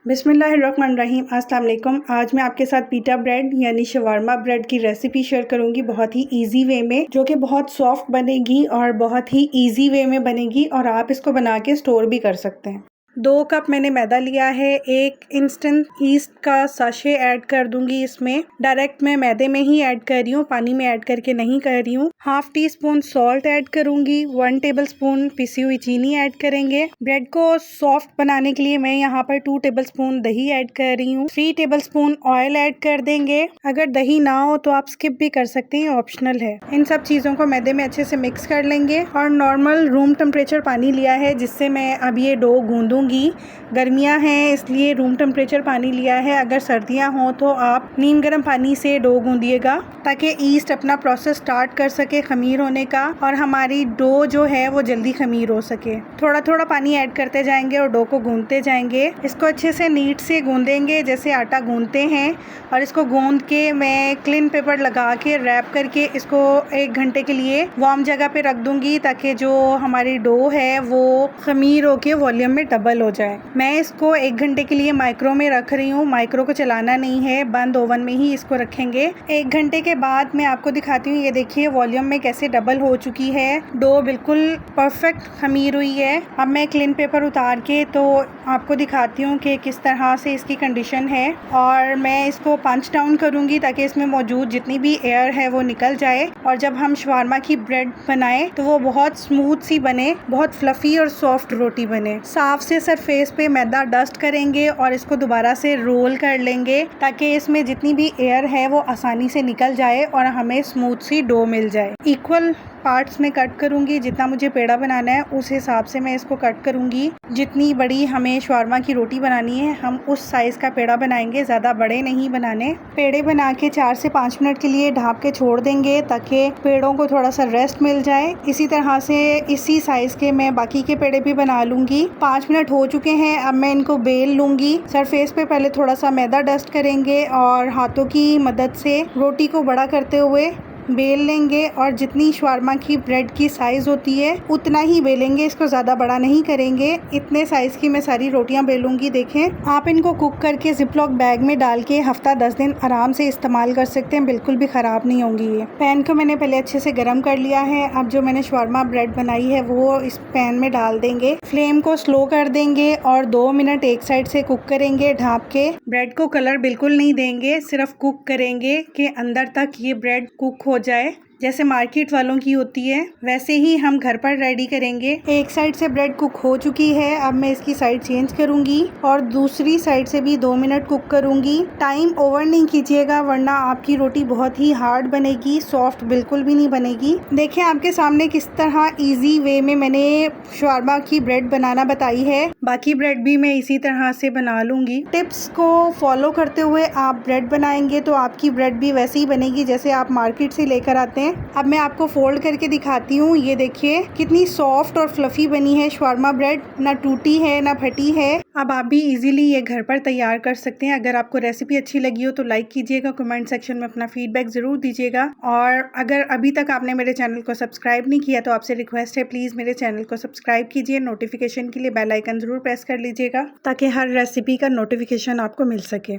बिस्मिल्लाहिर्रहमानिर्रहीम। अस्सलाम वालेकुम। आज मैं आपके साथ पीटा ब्रेड यानी शवारमा ब्रेड की रेसिपी शेयर करूंगी बहुत ही इजी वे में, जो कि बहुत सॉफ्ट बनेगी और बहुत ही इजी वे में बनेगी और आप इसको बना के स्टोर भी कर सकते हैं। 2 कप मैंने मैदा लिया है। 1 इंस्टेंट ईस्ट का साशे ऐड कर दूंगी इसमें। डायरेक्ट मैं मैदे में ही ऐड कर रही हूँ, पानी में ऐड करके नहीं कर रही हूँ। Half tea spoon salt add करूंगी। 1 टेबल स्पून पिसी हुई चीनी ऐड करेंगे। ब्रेड को सॉफ्ट बनाने के लिए मैं यहाँ पर 2 टेबल स्पून दही ऐड कर रही हूँ। 3 टेबल स्पून ऑयल ऐड कर देंगे। अगर दही ना हो तो आप स्किप भी कर सकते हैं, ऑप्शनल है। इन सब चीज़ों को मैदे में अच्छे से मिक्स कर लेंगे और नॉर्मल रूम टेम्परेचर पानी लिया है जिससे मैं अब ये डो गूंदूंगी। गर्मियां हैं इसलिए रूम टेम्परेचर पानी लिया है। अगर सर्दियां हों तो आप नीम गर्म पानी से डो गूंदिएगा ताकि ईस्ट अपना प्रोसेस स्टार्ट कर सके खमीर होने का और हमारी डो जो है वो जल्दी खमीर हो सके। थोड़ा थोड़ा पानी ऐड करते जाएंगे और डो को गूंदते जाएंगे। इसको अच्छे से नीट से गूंदेंगे जैसे आटा गूंदते हैं और इसको गूंद के मैं क्लीन पेपर लगा के रैप करके इसको 1 घंटे के लिए वार्म जगह पे रख दूंगी ताकि जो हमारी डो है वो खमीर होके वॉल्यूम में डबल हो जाए। मैं इसको 1 घंटे के लिए माइक्रो में रख रही हूँ। माइक्रो को चलाना नहीं है, बंद ओवन में ही इसको रखेंगे। 1 घंटे के बाद मैं आपको दिखाती हूँ। ये देखिए वॉल्यूम में कैसे डबल हो चुकी है। डो बिल्कुल परफेक्ट खमीर हुई है। अब मैं क्लीन पेपर उतार के तो आपको दिखाती हूँ कि किस तरह से इसकी कंडीशन है और मैं इसको पंच डाउन करूँगी ताकि इसमें मौजूद जितनी भी एयर है वो निकल जाए और जब हम शवारमा की ब्रेड बनाएं तो वो बहुत स्मूथ सी बने, बहुत फ्लफी और सॉफ्ट रोटी बने। साफ से सरफेस पे मैदा डस्ट करेंगे और इसको दोबारा से रोल कर लेंगे ताकि इसमें जितनी भी एयर है वो आसानी से निकल जाए और हमें स्मूथ सी डो मिल जाए। इक्वल पार्ट्स में कट करूंगी। जितना मुझे पेड़ा बनाना है उस हिसाब से मैं इसको कट करूंगी। जितनी बड़ी हमें शवारमा की रोटी बनानी है हम उस साइज का पेड़ा बनाएंगे, ज़्यादा बड़े नहीं बनाने। पेड़े बना के 4 से 5 मिनट के लिए ढाँप के छोड़ देंगे ताकि पेड़ों को थोड़ा सा रेस्ट मिल जाए। इसी तरह से इसी साइज के मैं बाकी के पेड़े भी बना लूँगी। 5 मिनट हो चुके हैं। अब मैं इनको बेल लूँगी। सरफेस पे पहले थोड़ा सा मैदा डस्ट करेंगे और हाथों की मदद से रोटी को बड़ा करते हुए बेल लेंगे और जितनी शवारमा की ब्रेड की साइज़ होती है उतना ही बेलेंगे। इसको ज़्यादा बड़ा नहीं करेंगे। इतने साइज़ की मैं सारी रोटियां बेलूंगी। देखें, आप इनको कुक करके जिपलॉक बैग में डाल के हफ्ता 10 दिन आराम से इस्तेमाल कर सकते हैं, बिल्कुल भी ख़राब नहीं होंगी। ये पैन को मैंने पहले अच्छे से गर्म कर लिया है। अब जो मैंने शवारमा ब्रेड बनाई है वो इस पैन में डाल देंगे। फ्लेम को स्लो कर देंगे और 2 मिनट एक साइड से कुक करेंगे ढाँप के। ब्रेड को कलर बिल्कुल नहीं देंगे, सिर्फ कुक करेंगे कि अंदर तक ये ब्रेड कुक हो जाए। जैसे मार्केट वालों की होती है वैसे ही हम घर पर रेडी करेंगे। एक साइड से ब्रेड कुक हो चुकी है। अब मैं इसकी साइड चेंज करूंगी और दूसरी साइड से भी 2 मिनट कुक करूंगी। टाइम ओवर नहीं कीजिएगा वरना आपकी रोटी बहुत ही हार्ड बनेगी, सॉफ्ट बिल्कुल भी नहीं बनेगी। देखिए आपके सामने किस तरह इजी वे में मैंने शवारमा की ब्रेड बनाना बताई है। बाकी ब्रेड भी मैं इसी तरह से बना लूंगी। टिप्स को फॉलो करते हुए आप ब्रेड बनाएंगे तो आपकी ब्रेड भी वैसे ही बनेगी जैसे आप मार्केट से लेकर आते हैं। अब मैं आपको फोल्ड करके दिखाती हूँ। ये देखिए कितनी सॉफ्ट और फ्लफी बनी है शवारमा ब्रेड, ना टूटी है ना फटी है। अब आप भी इजीली ये घर पर तैयार कर सकते हैं। अगर आपको रेसिपी अच्छी लगी हो तो लाइक कीजिएगा, कमेंट सेक्शन में अपना फीडबैक ज़रूर दीजिएगा और अगर अभी तक आपने मेरे चैनल को सब्सक्राइब नहीं किया तो आपसे रिक्वेस्ट है प्लीज़ मेरे चैनल को सब्सक्राइब कीजिए। नोटिफिकेशन के लिए बेल आइकन ज़रूर प्रेस कर लीजिएगा ताकि हर रेसिपी का नोटिफिकेशन आपको मिल सके।